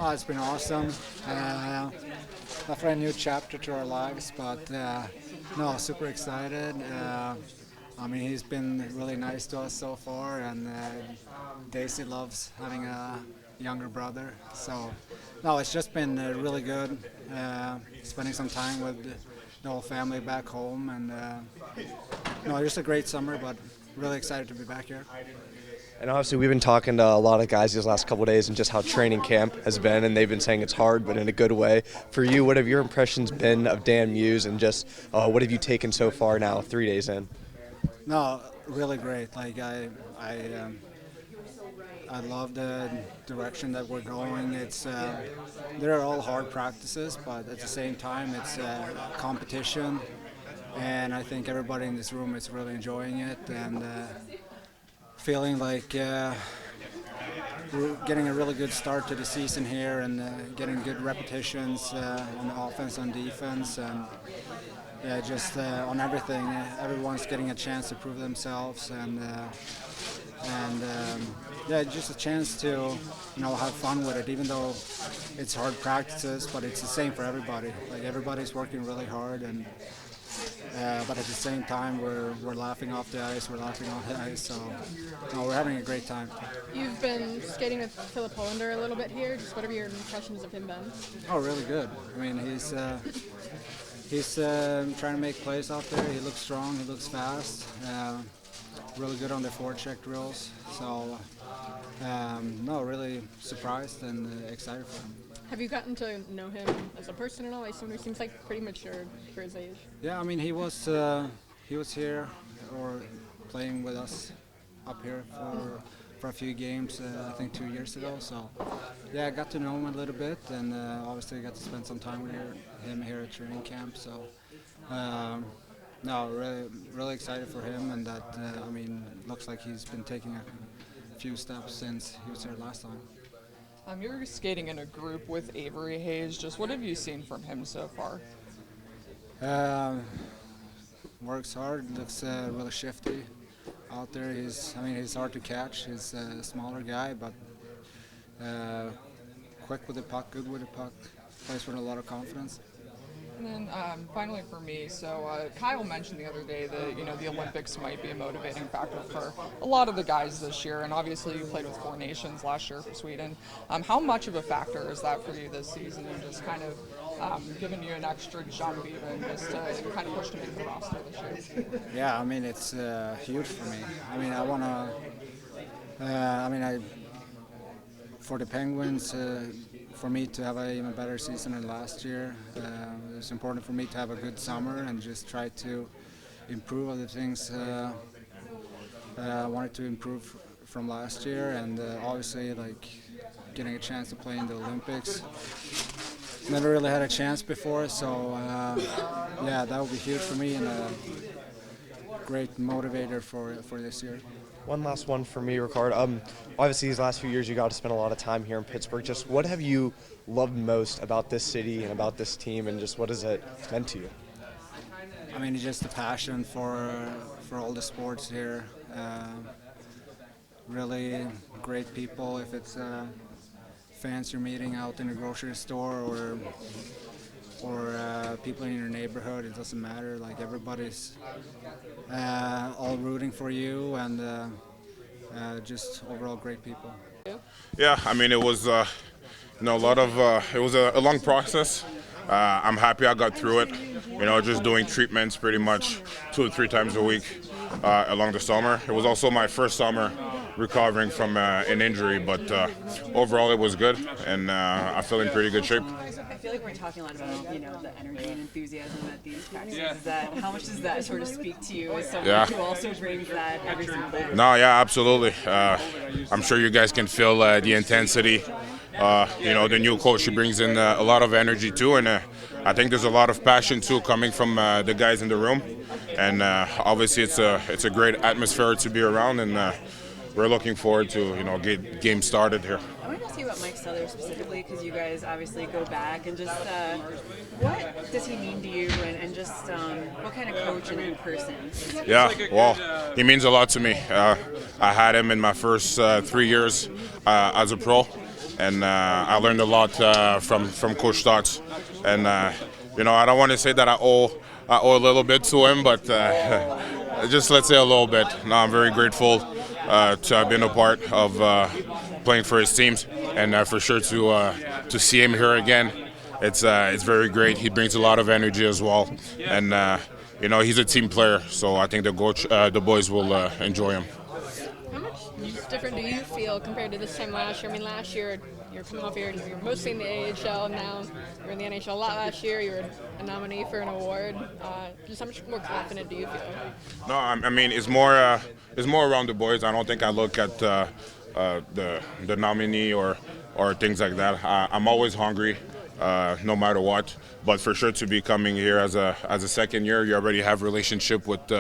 Oh, it's been awesome. Definitely a new chapter to our lives, but no, super excited. I mean, he's been really nice to us so far, and Daisy loves having a younger brother. So, no, it's just been really good. Spending some time with the whole family back home, and no, just a great summer, but really excited to be back here. And obviously we've been talking to a lot of guys these last couple of days and just how training camp has been, and they've been saying it's hard but in a good way. For you, what have your impressions been of Dan Muse, and just what have you taken so far now, 3 days in? No, really great. Like I love the direction that we're going. It's they're all hard practices, but at the same time, it's competition, and I think everybody in this room is really enjoying it and feeling like we're getting a really good start to the season here and getting good repetitions on the offense and defense and just on everything. Everyone's getting a chance to prove themselves and just a chance to have fun with it. Even though it's hard practices, but it's the same for everybody. Like everybody's working really hard and. But at the same time, we're laughing off the ice. We're laughing on the ice. So, no, we're having a great time. You've been skating with Philip Hollander a little bit here. Just what have your impressions of him been? Oh, really good. I mean, he's trying to make plays out there. He looks strong. He looks fast. Really good on the forecheck drills. So, no, really surprised and excited for him. Have you gotten to know him as a person at all? I assume he seems like pretty mature for his age. Yeah, I mean he was here or playing with us up here for a few games. I think 2 years ago. So yeah, I got to know him a little bit, and obviously I got to spend some time with him here at training camp. So no, really excited for him, and that I mean looks like he's been taking a few steps since he was here last time. You're skating in a group with Avery Hayes. Just what have you seen from him so far? Works hard, looks really shifty out there. He's hard to catch. He's a smaller guy, but quick with the puck, good with the puck, plays with a lot of confidence. And then finally for me, so Kyle mentioned the other day that the Olympics might be a motivating factor for a lot of the guys this year, and obviously you played with 4 nations last year for Sweden. How much of a factor is that for you this season, and just kind of giving you an extra jump even just to kind of push to make the roster this year? Yeah, I mean it's huge for me. I mean for the Penguins. For me to have an even better season than last year, it's important for me to have a good summer and just try to improve on the things I wanted to improve from last year, and obviously like getting a chance to play in the Olympics. Never really had a chance before, so yeah, that would be huge for me and a great motivator for this year. One last one for me, Rickard. Obviously, these last few years, you got to spend a lot of time here in Pittsburgh. Just what have you loved most about this city and about this team, and just what has it meant to you? I mean, it's just the passion for all the sports here. Really great people. If it's fans you're meeting out in the grocery store or people in your neighborhood, it doesn't matter. Like everybody's all rooting for you, and just overall great people. Yeah, I mean it was a lot of it was a long process. I'm happy I got through it. Just doing treatments pretty much 2 or 3 times a week along the summer. It was also my first summer recovering from an injury, but overall it was good, and I feel in pretty good shape. I feel like we're talking a lot about the energy and enthusiasm at these practices. How much does that sort of speak to you as someone who also brings that every single day? No, yeah, absolutely. I'm sure you guys can feel the intensity. The new coach, she brings in a lot of energy too, and I think there's a lot of passion too coming from the guys in the room. And obviously, it's a great atmosphere to be around, and we're looking forward to get game started here. I wanted to ask you about Mike Sutter specifically, because you guys obviously go back, and just what does he mean to you, and just what kind of coach and in person? Yeah, well, he means a lot to me. I had him in my first 3 years as a pro, and I learned a lot from Coach Stotts. And you know, I don't want to say that I owe a little bit to him, but just let's say a little bit. No, I'm very grateful to have been a part of playing for his teams, and for sure to see him here again. It's very great. He brings a lot of energy as well, and you know, he's a team player, so I think the boys will enjoy him. How much different do you feel compared to this time last year? I mean, last year you're coming off here, you're mostly in the AHL. Now you're in the NHL a lot. Last year you were a nominee for an award. Just how much more confident do you feel? No, I mean, it's more around the boys. I don't think I look at the nominee or things like that. I'm always hungry, no matter what. But for sure, to be coming here as a second year, you already have relationship with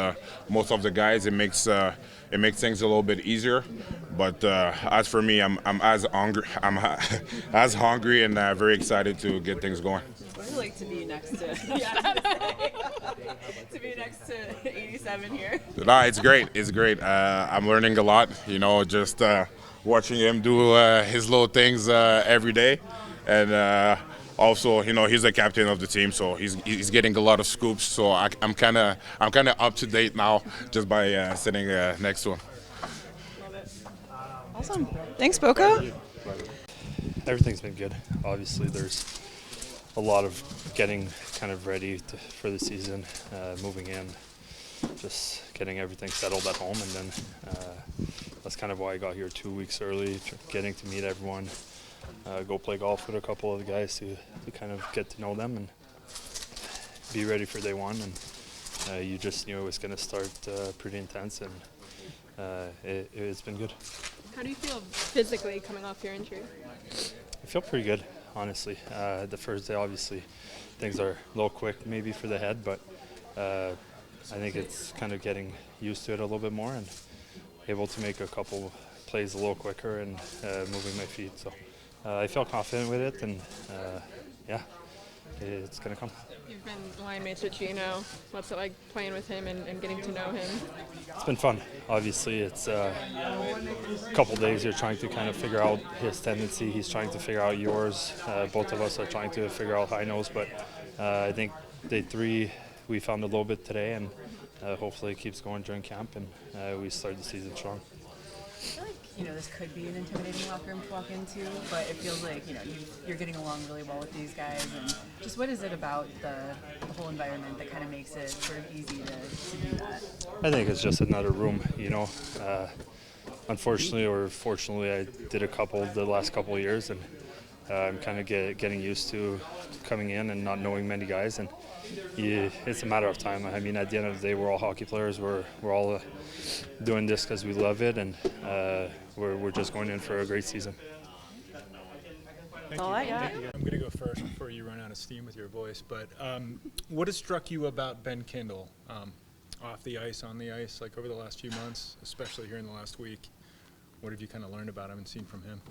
most of the guys. It makes things a little bit easier. But as for me, I'm as hungry. I'm as hungry and very excited to get things going. What's it like to be next to to be next to 87 here? No, it's great. It's great. I'm learning a lot. You know, just watching him do his little things every day, and also, you know, he's the captain of the team, so he's getting a lot of scoops. So I'm kind of up to date now just by sitting next to him. Awesome. Thanks, Boko. Everything's been good. Obviously, there's a lot of getting kind of ready for the season, moving in, just getting everything settled at home, and then that's kind of why I got here 2 weeks early, getting to meet everyone, go play golf with a couple of the guys to kind of get to know them and be ready for day one. And you just knew it was going to start pretty intense, and it's been good. How do you feel physically coming off your injury? I feel pretty good, honestly. The first day, obviously, things are a little quick maybe for the head, but I think it's kind of getting used to it a little bit more and able to make a couple plays a little quicker and moving my feet. So I feel confident with it, and yeah, it's going to come. You've been line mates with Gino. What's it like playing with him and getting to know him? It's been fun. Obviously, it's a couple days you're trying to kind of figure out his tendency. He's trying to figure out yours. Both of us are trying to figure out high nose, but I think day 3 we found a little bit today, and hopefully it keeps going during camp, and we start the season strong. I feel like, you know, this could be an intimidating locker room to walk into, but it feels like, you know, you're getting along really well with these guys. And just what is it about the whole environment that kind of makes it sort of easy to do that? I think it's just another room, you know. Unfortunately or fortunately, I did a couple the last couple of years, and I'm kind of getting used to coming in and not knowing many guys, and it's a matter of time. I mean, at the end of the day, we're all hockey players. We're all doing this because we love it, and we're just going in for a great season. All I got. I'm going to go first before you run out of steam with your voice. But what has struck you about Ben Kindle off the ice, on the ice, like over the last few months, especially here in the last week? What have you kind of learned about him and seen from him?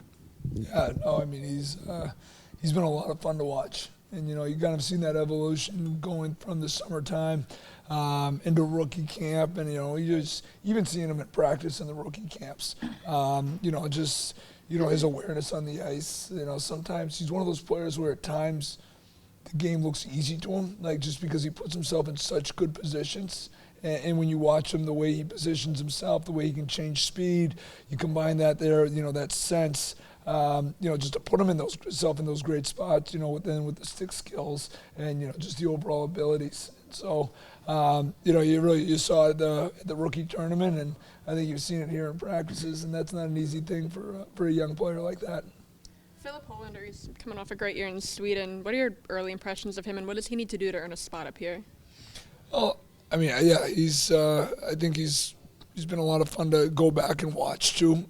Yeah, no, I mean, he's been a lot of fun to watch. And, you know, you kind of seen that evolution going from the summertime into rookie camp. And, you know, even seeing him at practice in the rookie camps, you know, just, you know, his awareness on the ice. You know, sometimes he's one of those players where at times the game looks easy to him, like just because he puts himself in such good positions. And when you watch him, the way he positions himself, the way he can change speed, you combine that there, you know, that sense. You know, just to put him in himself in those great spots, you know, with the stick skills and, you know, just the overall abilities. So, you know, you saw it at the rookie tournament, and I think you've seen it here in practices, and that's not an easy thing for a young player like that. Philip Hollander, he's coming off a great year in Sweden. What are your early impressions of him, and what does he need to do to earn a spot up here? Oh, I mean, yeah, I think he's been a lot of fun to go back and watch too,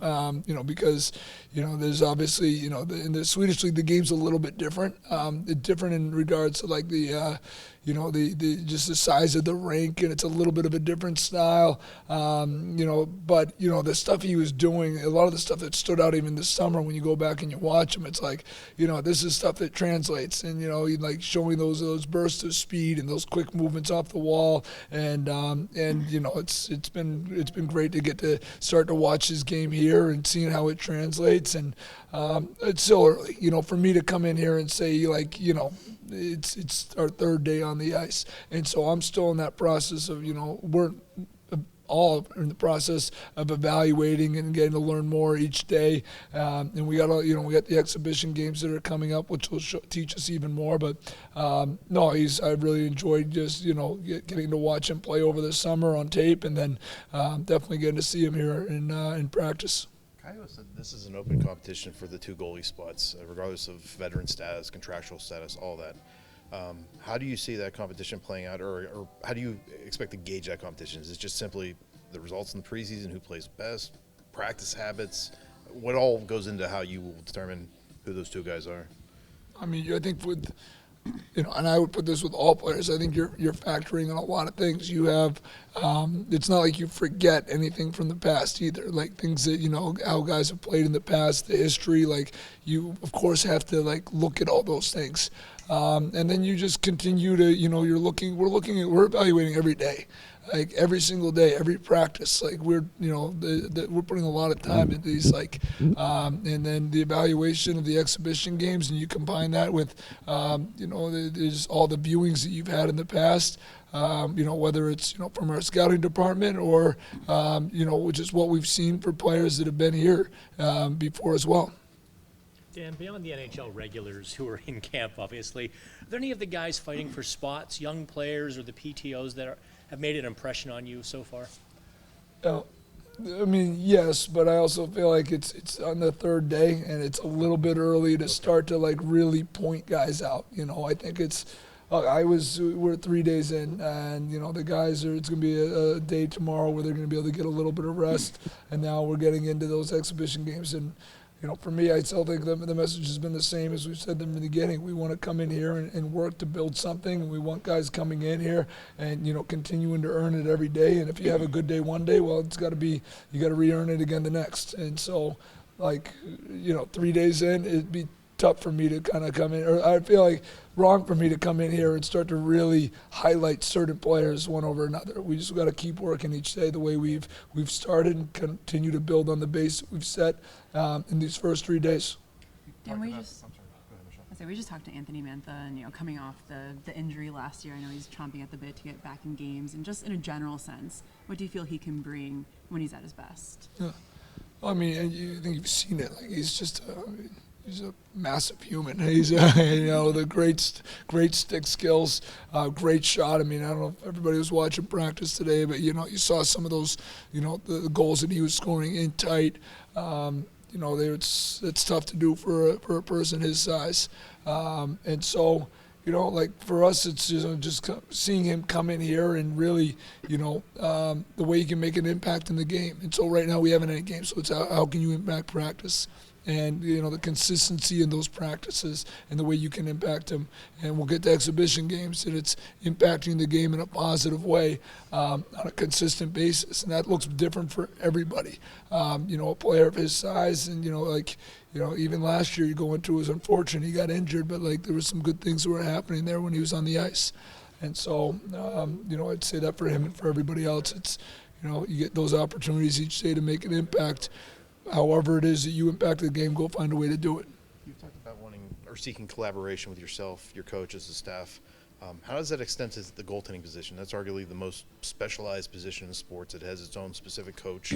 you know, because, you know, there's obviously, you know, in the Swedish league, the game's a little bit different. It's different in regards to like the, just the size of the rink, and it's a little bit of a different style. But the stuff he was doing, a lot of the stuff that stood out even this summer when you go back and you watch him, it's like, this is stuff that translates, and he like showing those bursts of speed and those quick movements off the wall, and it's been great to get to start to watch his game here and seeing how it translates. And it's still early, for me to come in here and say, like, it's our third day on the ice, and so I'm still in that process of, we're all in the process of evaluating and getting to learn more each day. And we got the exhibition games that are coming up, which will teach us even more. But I really enjoyed just getting to watch him play over the summer on tape, and then definitely getting to see him here in practice. Kyle said this is an open competition for the 2 goalie spots, regardless of veteran status, contractual status, all that. How do you see that competition playing out, or how do you expect to gauge that competition? Is it just simply the results in the preseason, who plays best, practice habits? What all goes into how you will determine who those 2 guys are? I mean, I think with and I would put this with all players, I think you're factoring in a lot of things. You have, it's not like you forget anything from the past either, like things that, how guys have played in the past, the history, like you, of course, have to like look at all those things. And then you just continue to, we're evaluating every day. Like every single day, every practice, like we're putting a lot of time into these, like, and then the evaluation of the exhibition games, and you combine that with, there's all the viewings that you've had in the past, whether it's, from our scouting department or, which is what we've seen for players that have been here before as well. Dan, beyond the NHL regulars who are in camp, obviously, are there any of the guys fighting for spots, young players or the PTOs that have made an impression on you so far? I mean, yes, but I also feel like it's on the third day, and it's a little bit early to start to like really point guys out. I think we're 3 days in, and the guys it's going to be a day tomorrow where they're going to be able to get a little bit of rest, and now we're getting into those exhibition games. And for me, I still think the message has been the same as we've said in the beginning. We want to come in here and work to build something. And we want guys coming in here and, continuing to earn it every day. And if you have a good day one day, well, you got to re-earn it again the next. And so, 3 days in, it'd be tough for me to kind of come in, or I feel like wrong for me to come in here and start to really highlight certain players one over another. We just got to keep working each day the way we've started and continue to build on the base that we've set in these first 3 days. Dan, we just talked to Anthony Mantha, and coming off the injury last year, I know he's chomping at the bit to get back in games, and just in a general sense, what do you feel he can bring when he's at his best? Yeah. I mean, I think you've seen it. Like he's just. He's a massive human. He's, the great stick skills, great shot. I mean, I don't know if everybody was watching practice today, but, you saw some of those, the goals that he was scoring in tight. It's tough to do for a person his size. And so, for us, it's just seeing him come in here and really, the way he can make an impact in the game. And so right now we haven't any games, so it's how can you impact practice? And, the consistency in those practices and the way you can impact them. And we'll get to exhibition games, and it's impacting the game in a positive way on a consistent basis. And that looks different for everybody. A player of his size, and, even last year you go into it was unfortunate. He got injured, but, there were some good things that were happening there when he was on the ice. And so, I'd say that for him and for everybody else. It's, you get those opportunities each day to make an impact. However it is that you impact the game, go find a way to do it. You've talked about wanting or seeking collaboration with yourself, your coaches, the staff. How does that extend to the goaltending position? That's arguably the most specialized position in sports. It has its own specific coach.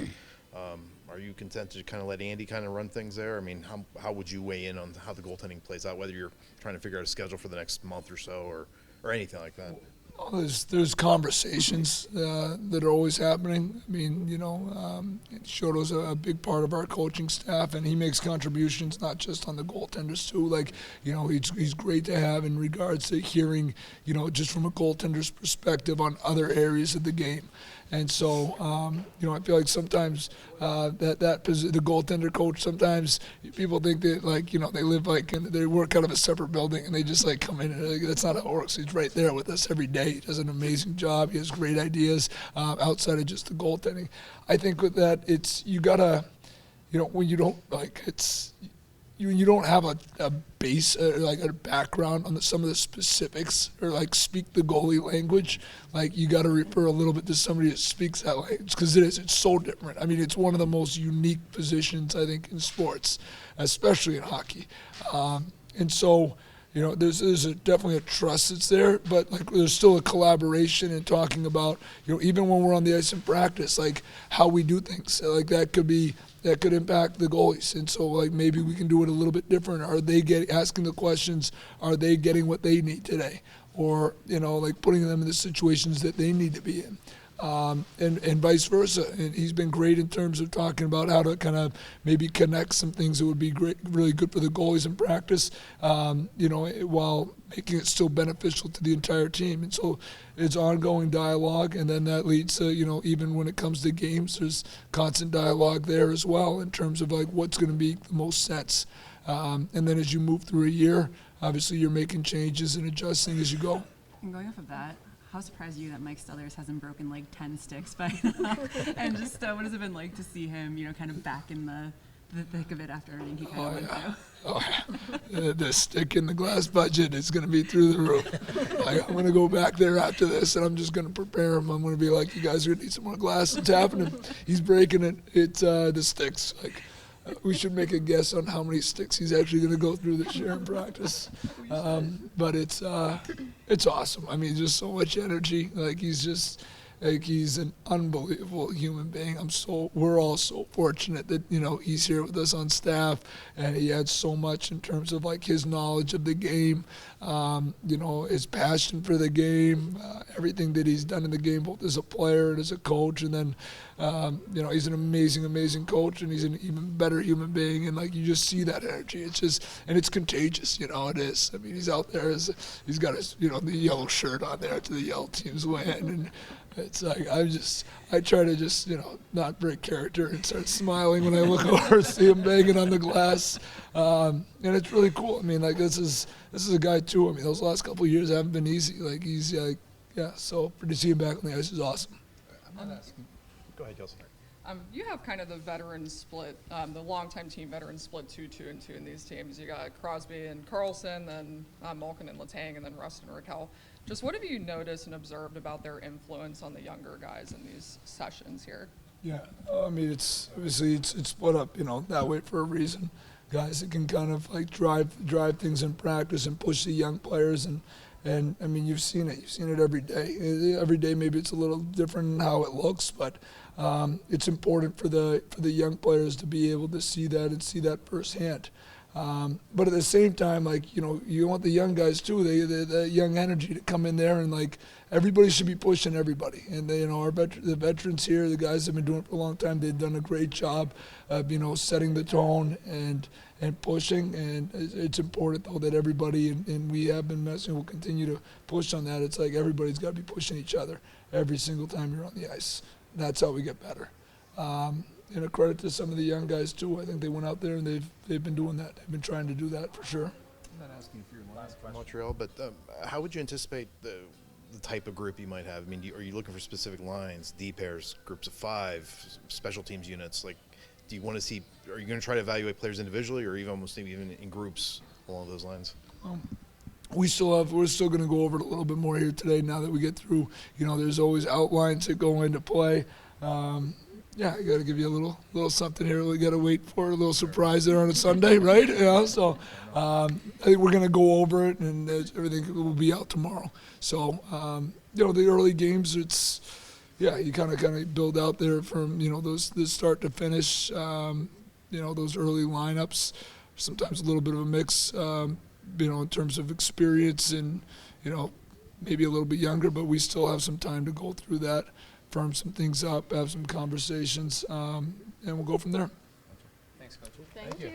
Are you content to kind of let Andy kind of run things there? I mean, how would you weigh in on how the goaltending plays out, whether you're trying to figure out a schedule for the next month or so or anything like that? There's conversations that are always happening. I mean, Shoto's a big part of our coaching staff, and he makes contributions not just on the goaltenders too. Like, he's great to have in regards to hearing, just from a goaltender's perspective on other areas of the game. And so, I feel like sometimes the goaltender coach, sometimes people think that, they live they work out of a separate building and they just come in. And that's not how it works. He's right there with us every day. He does an amazing job. He has great ideas outside of just the goaltending. I think with that, you gotta, when you don't you don't have a base, a background on some of the specifics, or speak the goalie language, you got to refer a little bit to somebody that speaks that language, because it's so different. I mean, it's one of the most unique positions, I think, in sports, especially in hockey. And so, there's definitely a trust that's there, but there's still a collaboration and talking about, even when we're on the ice in practice, how we do things. That could impact the goalies, and so maybe we can do it a little bit different. Are they asking the questions? Are they getting what they need today, or putting them in the situations that they need to be in, and vice versa. And he's been great in terms of talking about how to kind of maybe connect some things that would be really good for the goalies in practice, while making it still beneficial to the entire team. And so it's ongoing dialogue, and then that leads to, even when it comes to games, there's constant dialogue there as well in terms of what's going to be the most sense. And then as you move through a year, obviously you're making changes and adjusting as you go. And going off of that, how surprised are you that Mike Stellers hasn't broken 10 sticks by now? And just what has it been like to see him, kind of back in the thick of it after everything he kind of went through? The stick in the glass budget is going to be through the roof. I'm going to go back there after this, and I'm just going to prepare him. I'm going to be like, you guys are going to need some more glass. It's happening. He's breaking it. It's the sticks. We should make a guess on how many sticks he's actually going to go through this year in practice. But it's awesome. I mean, just so much energy. He's an unbelievable human being. We're all so fortunate that, he's here with us on staff, and he adds so much in terms of his knowledge of the game, his passion for the game, everything that he's done in the game, both as a player and as a coach. And then, he's an amazing, amazing coach, and he's an even better human being. And you just see that energy. It's just, and it's contagious, it is. I mean, he's out there, he's got his, the yellow shirt on there to the yellow teams win. And it's I try to just, not break character and start smiling when I look over and see him banging on the glass. And it's really cool. I mean, this is a guy too. I mean, those last couple of years haven't been easy. So to see him back on the ice is awesome. I'm not asking. Go ahead, Kelsey. You have kind of the veteran split, the longtime team veteran split 2-2 and 2 in these teams. You got Crosby and Carlson, then Malkin and Letang, and then Rust and Rakell. Just what have you noticed and observed about their influence on the younger guys in these sessions here? Yeah, I mean, it's split up, that way for a reason. Guys that can kind of drive things in practice and push the young players, and I mean, you've seen it every day. Every day maybe it's a little different in how it looks, but it's important for the young players to be able to see that and see that firsthand. But at the same time, you want the young guys too, the young energy to come in there, and everybody should be pushing everybody. And the veterans here, the guys that have been doing it for a long time, they've done a great job of setting the tone and pushing. And it's important though that everybody, and we have been we'll continue to push on that. It's everybody's got to be pushing each other every single time you're on the ice. That's how we get better. And a credit to some of the young guys too. I think they went out there and they've been doing that. They've been trying to do that for sure. I'm not asking for your last question, Montreal, but how would you anticipate the type of group you might have? I mean, are you looking for specific lines, D pairs, groups of 5, special teams units? Do you want to see? Are you going to try to evaluate players individually, or even in groups along those lines? We're still going to go over it a little bit more here today. Now that we get through, there's always outlines that go into play. Yeah, I got to give you a little something here. We got to wait for a little surprise there on a Sunday, right? So I think we're going to go over it, and everything will be out tomorrow. So the early games, you kind of build out there from those start to finish. Those early lineups. Sometimes a little bit of a mix. In terms of experience and maybe a little bit younger, but we still have some time to go through that, firm some things up, have some conversations, and we'll go from there. Thank you.